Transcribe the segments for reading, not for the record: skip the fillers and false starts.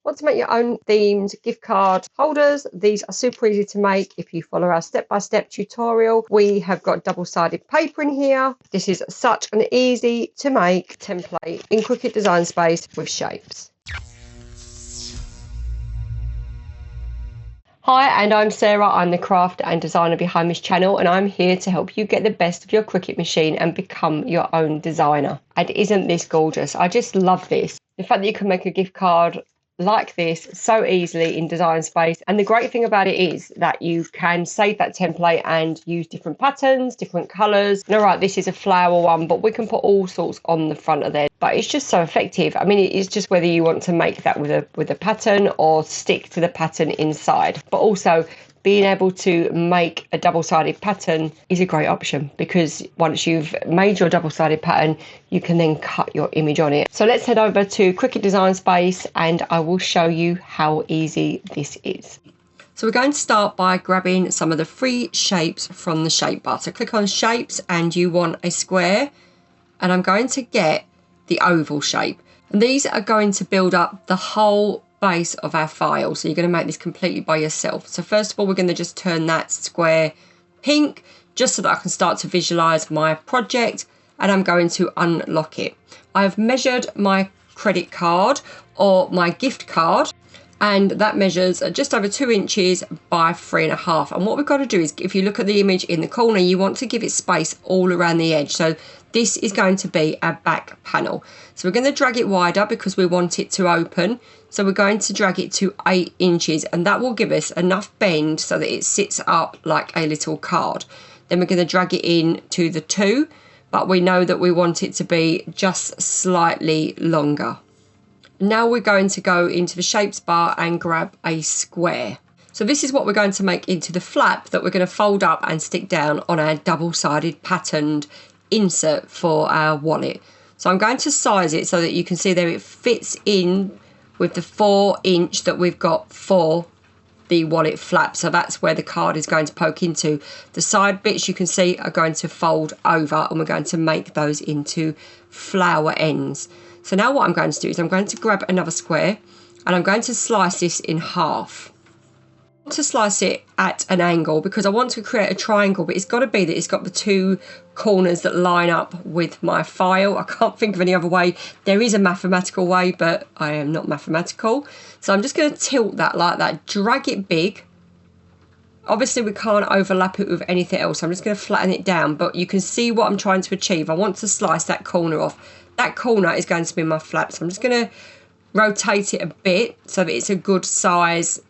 Want to make your own themed gift card holders? These are super easy to make if you follow our step-by-step tutorial. We have got double-sided paper in here. This is such an easy to make template in Cricut Design Space with shapes. Hi, and I'm Sarah. I'm the crafter and designer behind this channel, and I'm here to help you get the best of your Cricut machine and become your own designer. And isn't this gorgeous? I just love this. The fact that you can make a gift card like this so easily in Design Space, and the great thing about it is that you can save that template and use different patterns, different colours. And all right, this is a flower one, but we can put all sorts on the front of there. But it's just so effective. I mean, it's just whether you want to make that with a pattern or stick to the pattern inside. But also, being able to make a double-sided pattern is a great option, because once you've made your double-sided pattern, you can then cut your image on it. So let's head over to Cricut Design Space and I will show you how easy this is. So we're going to start by grabbing some of the free shapes from the shape bar. So click on shapes and you want a square, and I'm going to get the oval shape. And these are going to build up the whole base of our file, so you're going to make this completely by yourself. So first of all, we're going to just turn that square pink just so that I can start to visualize my project, and I'm going to unlock it. I have measured my credit card or my gift card, and that measures just over 2 inches by 3.5. And what we've got to do is, if you look at the image in the corner, you want to give it space all around the edge. So this is going to be our back panel. So we're going to drag it wider because we want it to open. So we're going to drag it to 8 inches, and that will give us enough bend so that it sits up like a little card. Then we're going to drag it in to the 2, but we know that we want it to be just slightly longer. Now we're going to go into the shapes bar and grab a square. So this is what we're going to make into the flap that we're going to fold up and stick down on our double-sided patterned insert for our wallet. So I'm going to size it so that you can see there it fits in with the 4 inch that we've got for the wallet flap. So that's where the card is going to poke into. The side bits you can see are going to fold over, and we're going to make those into flower ends. So now what I'm going to do is I'm going to grab another square and I'm going to slice this in half. I want to slice it at an angle because I want to create a triangle, but it's got to be that it's got the 2 corners that line up with my file. I can't think of any other way. There is a mathematical way, but I am not mathematical. So I'm just going to tilt that like that, drag it big. Obviously we can't overlap it with anything else. I'm just going to flatten it down, but you can see what I'm trying to achieve. I want to slice that corner off. That corner is going to be my flap. So I'm just going to rotate it a bit so that it's a good size,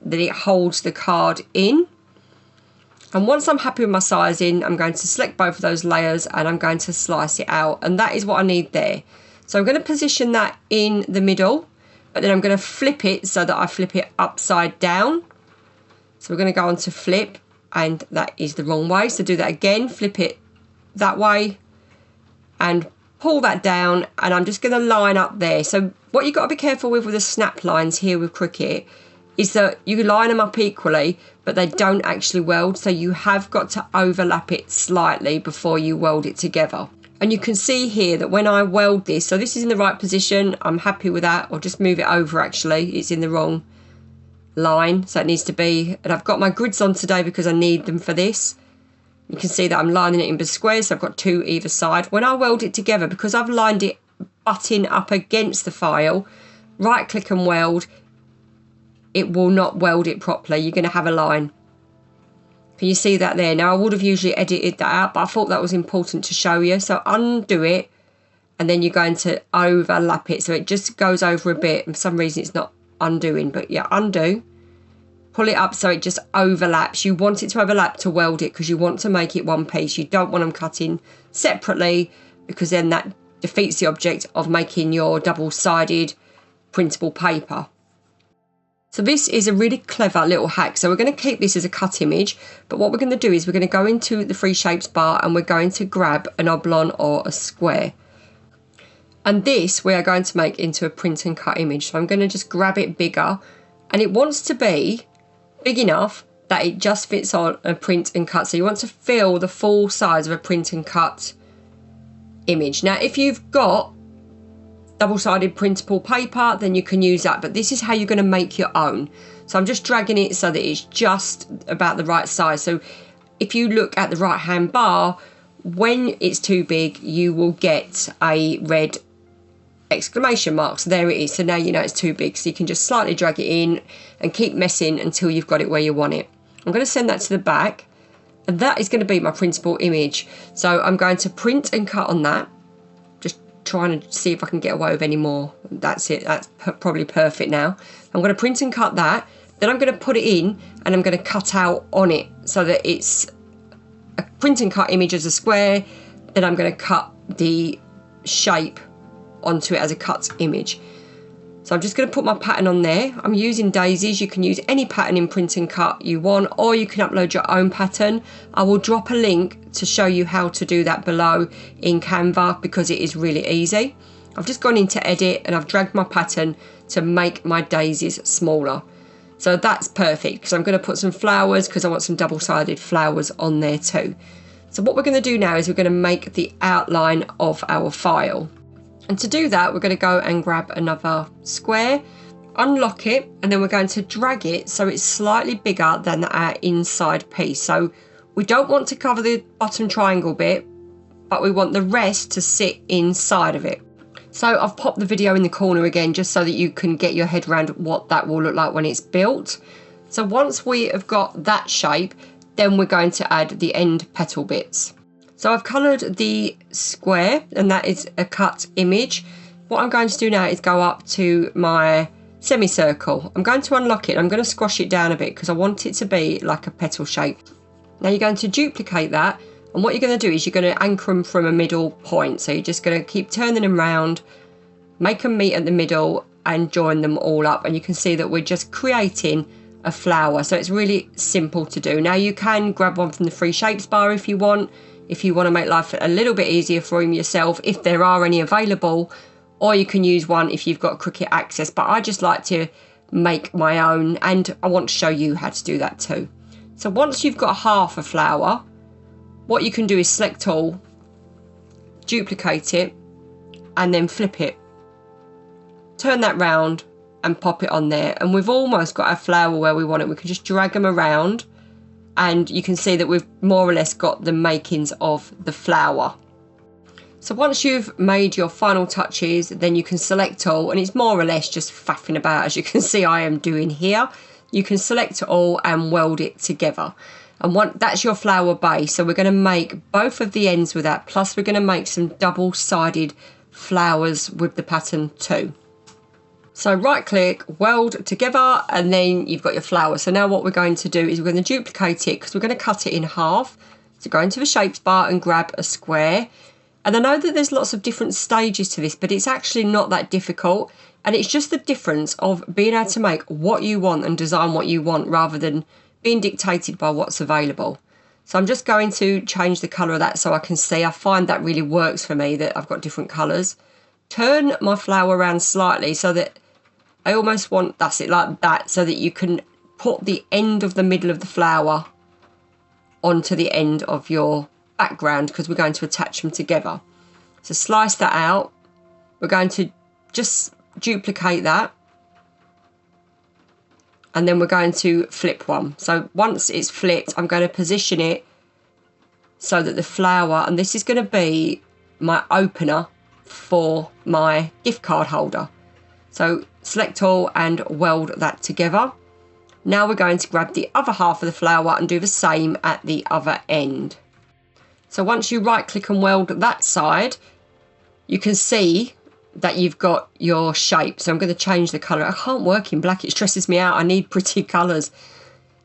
that it holds the card in. And once I'm happy with my sizing, I'm going to select both of those layers and I'm going to slice it out. And that is what I need there. So I'm going to position that in the middle, but then I'm going to flip it so that I flip it upside down. So we're going to go on to flip, and that is the wrong way. So do that again, flip it that way and pull that down, and I'm just going to line up there. So what you've got to be careful with the snap lines here with Cricut is that you line them up equally, but they don't actually weld. So you have got to overlap it slightly before you weld it together. And you can see here that when I weld this, so this is in the right position, I'm happy with that. Or just move it over, actually, it's in the wrong line, so it needs to be, and I've got my grids on today because I need them for this. You can see that I'm lining it in the squares, so I've got 2 either side. When I weld it together, because I've lined it butting up against the file, right click and weld, it will not weld it properly. You're going to have a line. Can you see that there? Now I would have usually edited that out, but I thought that was important to show you. So undo it, and then you're going to overlap it so it just goes over a bit. For some reason it's not undoing, but yeah, undo. Pull it up so it just overlaps. You want it to overlap to weld it because you want to make it one piece. You don't want them cutting separately, because then that defeats the object of making your double-sided printable paper. So this is a really clever little hack. So we're going to keep this as a cut image, but what we're going to do is we're going to go into the free shapes bar and we're going to grab an oblong or a square. And this we are going to make into a print and cut image. So I'm going to just grab it bigger, and it wants to be big enough that it just fits on a print and cut. So you want to fill the full size of a print and cut image. Now if you've got double-sided printable paper, then you can use that. But this is how you're going to make your own. So I'm just dragging it so that it's just about the right size. So if you look at the right-hand bar, when it's too big, you will get a red exclamation mark. So there it is. So now you know it's too big. So you can just slightly drag it in and keep messing until you've got it where you want it. I'm going to send that to the back, and that is going to be my printable image. So I'm going to print and cut on that. Just trying to see if I can get away with any more. That's it. That's probably perfect now. I'm going to print and cut that. Then I'm going to put it in, and I'm going to cut out on it so that it's a print and cut image as a square. Then I'm going to cut the shape onto it as a cut image. So I'm just going to put my pattern on there. I'm using daisies. You can use any pattern in print and cut you want, or you can upload your own pattern. I will drop a link to show you how to do that below in Canva, because it is really easy. I've just gone into edit and I've dragged my pattern to make my daisies smaller. So that's perfect, because I'm going to put some flowers, because I want some double-sided flowers on there too. So what we're going to do now is we're going to make the outline of our file. And to do that, we're going to go and grab another square, unlock it, and then we're going to drag it so it's slightly bigger than our inside piece. So we don't want to cover the bottom triangle bit, but we want the rest to sit inside of it. So I've popped the video in the corner again, just so that you can get your head around what that will look like when it's built. So once we have got that shape, then we're going to add the end petal bits. So I've coloured the square, and that is a cut image. What I'm going to do now is go up to my semicircle. I'm going to unlock it. I'm going to squash it down a bit because I want it to be like a petal shape. Now you're going to duplicate that, and what you're going to do is you're going to anchor them from a middle point. So you're just going to keep turning them round, make them meet at the middle, and join them all up. And you can see that we're just creating a flower. So it's really simple to do. Now you can grab one from the free shapes bar if you want to make life a little bit easier for him yourself, if there are any available, or you can use one if you've got Cricut access. But I just like to make my own, and I want to show you how to do that too. So once you've got half a flower, what you can do is select all, duplicate it, and then flip it. Turn that round and pop it on there, and we've almost got our flower where we want it. We can just drag them around, and you can see that we've more or less got the makings of the flower. So once you've made your final touches, then you can select all, and it's more or less just faffing about, as you can see I am doing here. You can select all and weld it together. And that's your flower base. So we're going to make both of the ends with that, plus we're going to make some double-sided flowers with the pattern too. So right click, weld together, and then you've got your flower. So now what we're going to do is we're going to duplicate it, because we're going to cut it in half. So go into the shapes bar and grab a square. And I know that there's lots of different stages to this, but it's actually not that difficult. And it's just the difference of being able to make what you want and design what you want, rather than being dictated by what's available. So I'm just going to change the colour of that so I can see. I find that really works for me, that I've got different colours. Turn my flower around slightly so that I almost want, that's it, like that, so that you can put the end of the middle of the flower onto the end of your background, because we're going to attach them together. So slice that out. We're going to just duplicate that, and then we're going to flip one. So once it's flipped, I'm going to position it so that the flower, and this is going to be my opener for my gift card holder. So select all and weld that together. Now we're going to grab the other half of the flower and do the same at the other end. So once you right click and weld that side, you can see that you've got your shape. So I'm going to change the colour. I can't work in black, it stresses me out. I need pretty colours.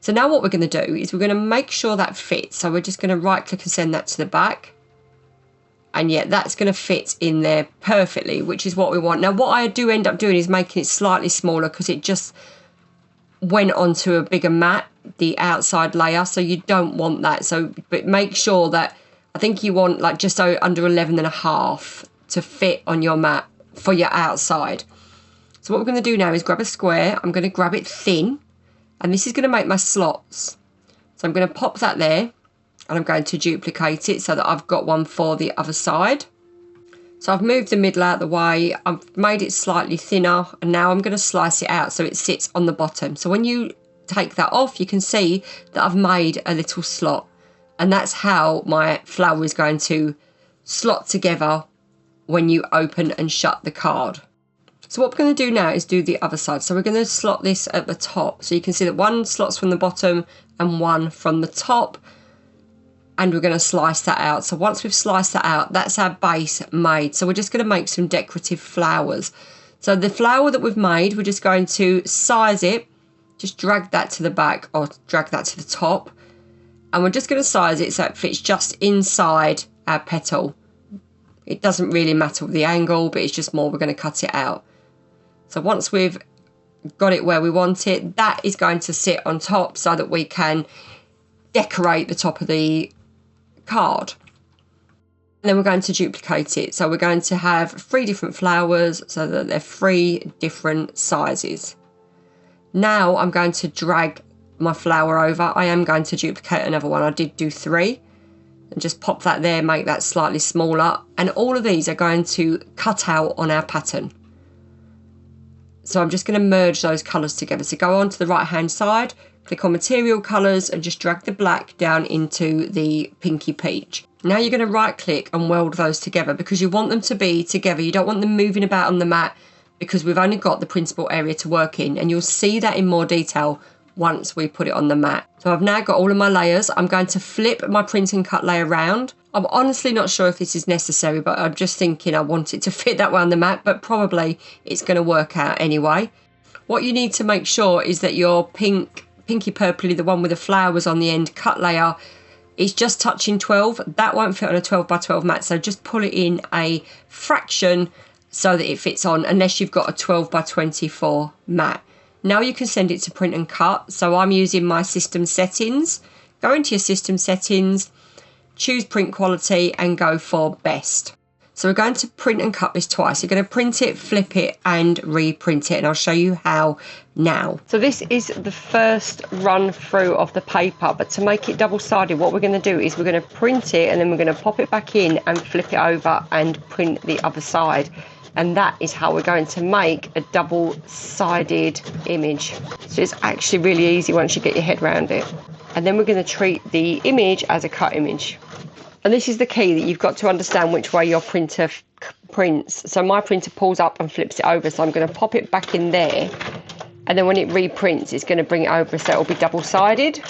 So now what we're going to do is we're going to make sure that fits. So we're just going to right click and send that to the back. And yeah, that's going to fit in there perfectly, which is what we want. Now, what I do end up doing is making it slightly smaller, because it just went onto a bigger mat, the outside layer. So you don't want that. So, but make sure that, I think you want like just under 11.5 to fit on your mat for your outside. So what we're going to do now is grab a square. I'm going to grab it thin, and this is going to make my slots. So I'm going to pop that there. And I'm going to duplicate it so that I've got one for the other side. So I've moved the middle out of the way, I've made it slightly thinner, and now I'm going to slice it out so it sits on the bottom. So when you take that off, you can see that I've made a little slot, and that's how my flower is going to slot together when you open and shut the card. So what we're going to do now is do the other side. So we're going to slot this at the top. So you can see that one slots from the bottom and one from the top. And we're going to slice that out. So once we've sliced that out, that's our base made. So we're just going to make some decorative flowers. So the flower that we've made, we're just going to size it. Just drag that to the back or drag that to the top. And we're just going to size it so it fits just inside our petal. It doesn't really matter with the angle, but it's just more we're going to cut it out. So once we've got it where we want it, that is going to sit on top so that we can decorate the top of the card. And then we're going to duplicate it. So we're going to have 3 different flowers so that they're 3 different sizes. Now I'm going to drag my flower over. I am going to duplicate another one. I did do 3. And just pop that there, make that slightly smaller. And all of these are going to cut out on our pattern. So I'm just going to merge those colours together. So go on to the right hand side, click on material colours and just drag the black down into the pinky peach. Now you're going to right click and weld those together because you want them to be together. You don't want them moving about on the mat because we've only got the printable area to work in, and you'll see that in more detail once we put it on the mat. So I've now got all of my layers. I'm going to flip my print and cut layer around. I'm honestly not sure if this is necessary, but I'm just thinking I want it to fit that way on the mat, but probably it's going to work out anyway. What you need to make sure is that your pinky purpley, the one with the flowers on the end, cut layer is just touching 12. That won't fit on a 12 by 12 mat, so just pull it in a fraction so that it fits on, unless you've got a 12 by 24 mat. Now you can send it to print and cut. So I'm using my system settings. Go into your system settings, choose print quality and go for best. So we're going to print and cut this twice. You're going to print it, flip it and reprint it, and I'll show you how now. So this is the first run through of the paper, but to make it double-sided, what we're going to do is we're going to print it and then we're going to pop it back in and flip it over and print the other side. And that is how we're going to make a double-sided image. So it's actually really easy once you get your head around it. And then we're going to treat the image as a cut image. And this is the key, that you've got to understand which way your printer prints. So my printer pulls up and flips it over, so I'm going to pop it back in there. And then when it reprints, it's going to bring it over, so it'll be double-sided.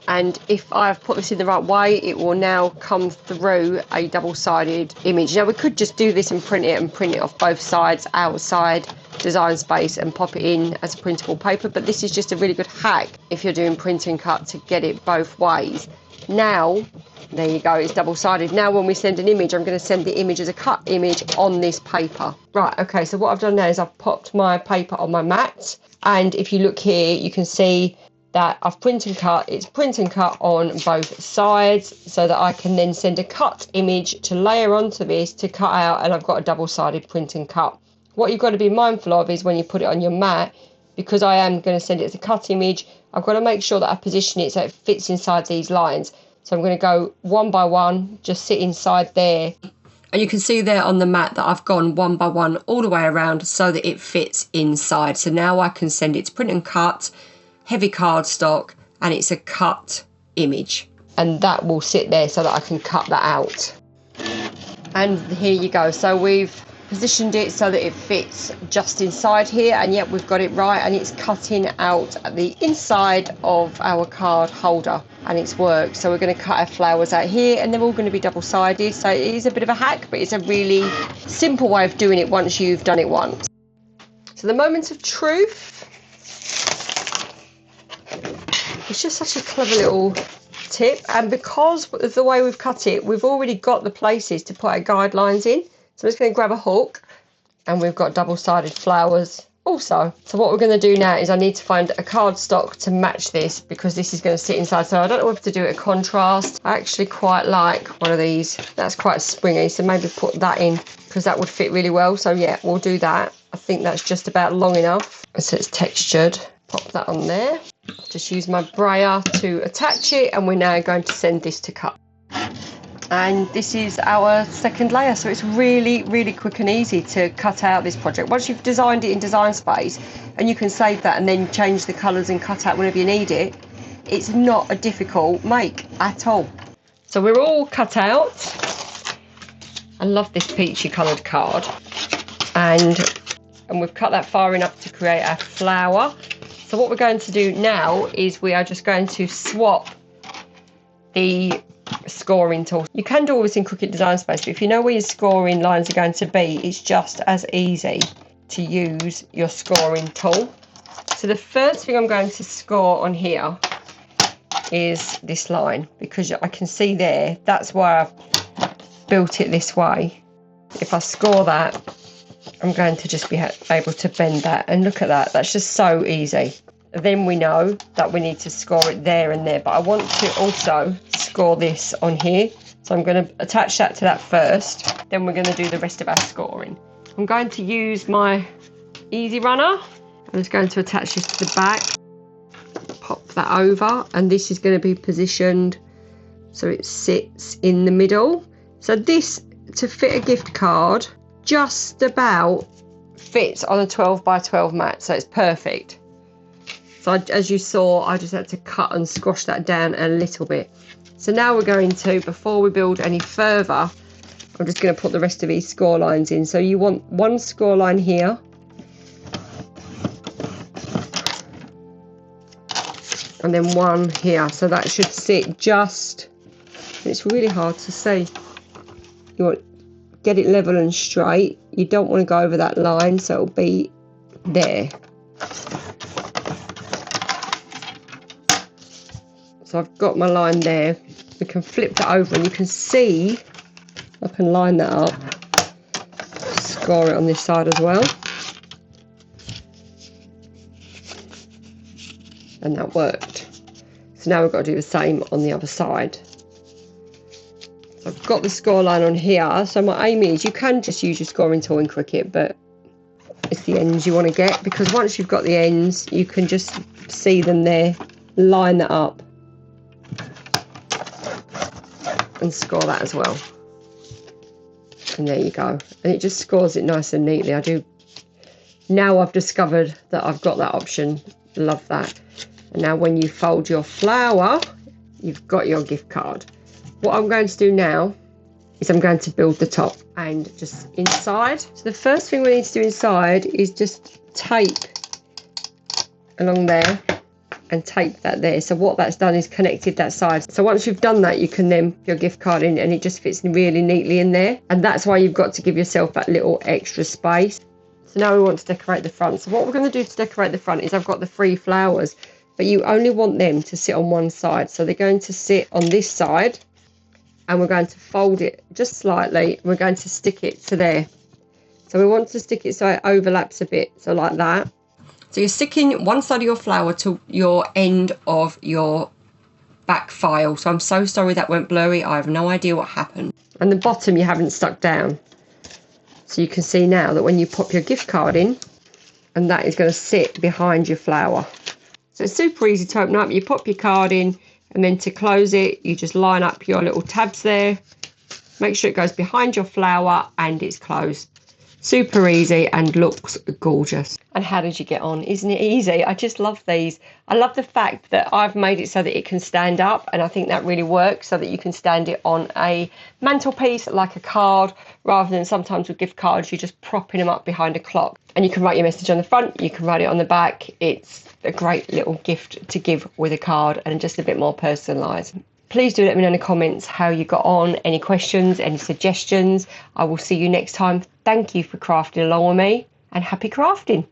And if I've put this in the right way, it will now come through a double-sided image. Now we could just do this and print it off both sides, outside Design Space, and pop it in as a printable paper, but this is just a really good hack if you're doing print and cut to get it both ways. Now, there you go, it's double-sided. Now when we send an image, I'm going to send the image as a cut image on this paper. Right, okay, so what I've done now is I've popped my paper on my mat, and if you look here, you can see that I've print and cut. It's print and cut on both sides so that I can then send a cut image to layer onto this to cut out, and I've got a double-sided print and cut. What you've got to be mindful of is when you put it on your mat, because I am going to send it as a cut image, I've got to make sure that I position it so it fits inside these lines. So I'm going to go one by one, just sit inside there. And you can see there on the mat that I've gone one by one all the way around so that it fits inside. So now I can send it to print and cut, heavy cardstock, and it's a cut image. And that will sit there so that I can cut that out. And here you go. So we've positioned it so that it fits just inside here, and yet we've got it right, and it's cutting out at the inside of our card holder, and it's worked. So we're going to cut our flowers out here, and they're all going to be double-sided. So it is a bit of a hack, but it's a really simple way of doing it once you've done it once. So the moment of truth. It's just such a clever little tip, and because of the way we've cut it, we've already got the places to put our guidelines in. So I'm just going to grab a hook, and we've got double-sided flowers also. So what we're going to do now is I need to find a cardstock to match this, because this is going to sit inside. So I don't know if to do it a contrast. I actually quite like one of these. That's quite springy, so maybe put that in, because that would fit really well. So yeah, we'll do that. I think that's just about long enough. So it's textured. Pop that on there. Just use my brayer to attach it, and we're now going to send this to cut. And this is our second layer, so it's really, really quick and easy to cut out this project. Once you've designed it in Design Space, and you can save that and then change the colours and cut out whenever you need it, it's not a difficult make at all. So we're all cut out. I love this peachy coloured card. And we've cut that far enough to create our flower. So what we're going to do now is we are just going to swap the scoring tool. You can do all this in Cricut Design Space, but if you know where your scoring lines are going to be, it's just as easy to use your scoring tool. So the first thing I'm going to score on here is this line, because I can see there, that's why I've built it this way. If I score that, I'm going to just be able to bend that, and look at that, that's just so easy. Then we know that we need to score it there and there, but I want to also score this on here, so I'm going to attach that to that first, then we're going to do the rest of our scoring. I'm going to use my Easy Runner. I'm just going to attach this to the back, pop that over, and this is going to be positioned so it sits in the middle. So this, to fit a gift card, just about fits on a 12 by 12 mat, so it's perfect. So as you saw, I just had to cut and squash that down a little bit. So now we're going to, before we build any further, I'm just going to put the rest of these score lines in. So you want one score line here, and then one here, so that should sit just, it's really hard to see, you want to get it level and straight, you don't want to go over that line, so it'll be there. So I've got my line there. We can flip that over and you can see I can line that up, score it on this side as well, and that worked. So now we've got to do the same on the other side. So I've got the score line on here, so my aim is, you can just use your scoring tool in Cricut, but it's the ends you want to get, because once you've got the ends you can just see them there, line that up and score that as well, and there you go, and it just scores it nice and neatly. Now I've discovered that I've got that option, love that. And now when you fold your flower, you've got your gift card. What I'm going to do now is I'm going to build the top and just inside. So the first thing we need to do inside is just tape along there and tape that there. So what that's done is connected that side. So once you've done that, you can then put your gift card in and it just fits really neatly in there. And that's why you've got to give yourself that little extra space. So now we want to decorate the front. So what we're going to do to decorate the front is, I've got the 3 flowers, but you only want them to sit on one side. So they're going to sit on this side, and we're going to fold it just slightly. We're going to stick it to there. So we want to stick it so it overlaps a bit, so like that. So you're sticking one side of your flower to your end of your back file. So I'm so sorry that went blurry. I have no idea what happened. And the bottom you haven't stuck down. So you can see now that when you pop your gift card in, and that is going to sit behind your flower. So it's super easy to open up. You pop your card in, and then to close it, you just line up your little tabs there. Make sure it goes behind your flower and it's closed. Super easy and looks gorgeous. And how did you get on? Isn't it easy? I just love these. I love the fact that I've made it so that it can stand up, and I think that really works, so that you can stand it on a mantelpiece like a card, rather than sometimes with gift cards you're just propping them up behind a clock. And you can write your message on the front, you can write it on the back. It's a great little gift to give with a card, and just a bit more personalised. Please do let me know in the comments how you got on, any questions, any suggestions. I will see you next time. Thank you for crafting along with me, and happy crafting.